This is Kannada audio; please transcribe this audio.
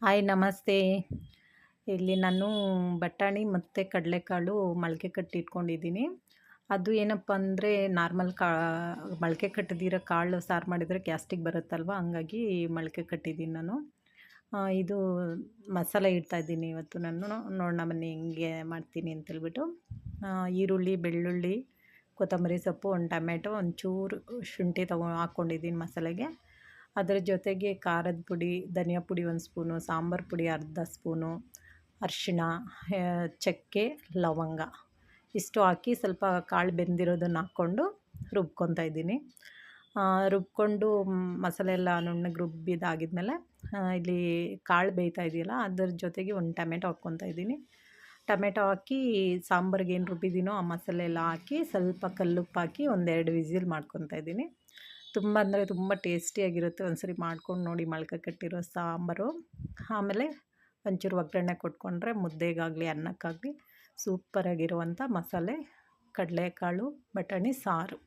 ಹಾಯ್ ನಮಸ್ತೆ. ಇಲ್ಲಿ ನಾನು ಬಟಾಣಿ ಮತ್ತು ಕಡಲೆಕಾಳು ಮೊಳಕೆ ಕಟ್ಟಿ ಇಟ್ಕೊಂಡಿದ್ದೀನಿ. ಅದು ಏನಪ್ಪ ಅಂದರೆ ನಾರ್ಮಲ್ ಮೊಳಕೆ ಕಟ್ಟದಿರೋ ಕಾಳು ಸಾರು ಮಾಡಿದರೆ ಗ್ಯಾಸ್ಟ್ರಿಕ್ ಬರುತ್ತಲ್ವ, ಹಂಗಾಗಿ ಮೊಳಕೆ ಕಟ್ಟಿದ್ದೀನಿ ನಾನು. ಇದು ಮಸಾಲೆ ಇಡ್ತಾಯಿದ್ದೀನಿ ಇವತ್ತು ನಾನು. ನೋಡೋಣ ಬನ್ನಿ ಹೆಂಗೆ ಮಾಡ್ತೀನಿ ಅಂತೇಳ್ಬಿಟ್ಟು. ಈರುಳ್ಳಿ, ಬೆಳ್ಳುಳ್ಳಿ, ಕೊತ್ತಂಬರಿ ಸೊಪ್ಪು, ಒಂದು ಟೊಮೆಟೊ, ಒಂಚೂರು ಶುಂಠಿ ಹಾಕ್ಕೊಂಡಿದ್ದೀನಿ ಮಸಾಲೆಗೆ. ಅದರ ಜೊತೆಗೆ ಖಾರದ ಪುಡಿ, ಧನಿಯಾ ಪುಡಿ 1 ಸ್ಪೂನು, ಸಾಂಬಾರು ಪುಡಿ ಅರ್ಧ ಸ್ಪೂನು, ಅರಿಶಿಣ, ಚಕ್ಕೆ, ಲವಂಗ ಇಷ್ಟು ಹಾಕಿ ಸ್ವಲ್ಪ ಕಾಳು ಬೆಂದಿರೋದನ್ನು ಹಾಕ್ಕೊಂಡು ರುಬ್ಕೊತಾ ಇದ್ದೀನಿ. ರುಬ್ಕೊಂಡು ಮಸಾಲೆ ಎಲ್ಲ ನುಣ್ಣಗೆ ರುಬ್ಬಿದಾಗಿದ್ಮೇಲೆ ಇಲ್ಲಿ ಕಾಳು ಬೇಯ್ತಾ ಇದೆಯಲ್ಲ, ಅದರ ಜೊತೆಗೆ ಒಂದು ಟೊಮೆಟೊ ಹಾಕ್ಕೊತಾ ಇದ್ದೀನಿ. ಟೊಮೆಟೊ ಹಾಕಿ ಸಾಂಬಾರಿಗೆ ಏನು ರುಬ್ಬಿದ್ದೀನೋ ಆ ಮಸಾಲೆ ಎಲ್ಲ ಹಾಕಿ ಸ್ವಲ್ಪ ಕಲ್ಲುಪ್ಪು ಹಾಕಿ 1-2 ವಿಸಿಲ್ ಮಾಡ್ಕೊತಾ ಇದ್ದೀನಿ. ತುಂಬ ಅಂದರೆ ತುಂಬ ಟೇಸ್ಟಿಯಾಗಿರುತ್ತೆ. ಒಂದ್ಸರಿ ಮಾಡ್ಕೊಂಡು ನೋಡಿ ಮೊಳಕೆ ಕಟ್ಟಿರೋ ಸಾಂಬಾರು. ಆಮೇಲೆ ಒಂಚೂರು ಒಗ್ಗರಣೆ ಕೊಟ್ಕೊಂಡ್ರೆ ಮುದ್ದೆಗಾಗಲಿ ಅನ್ನಕ್ಕಾಗಲಿ ಸೂಪರಾಗಿರುವಂಥ ಮಸಾಲೆ ಕಡಲೆಕಾಳು ಬಟಾಣಿ ಸಾರು.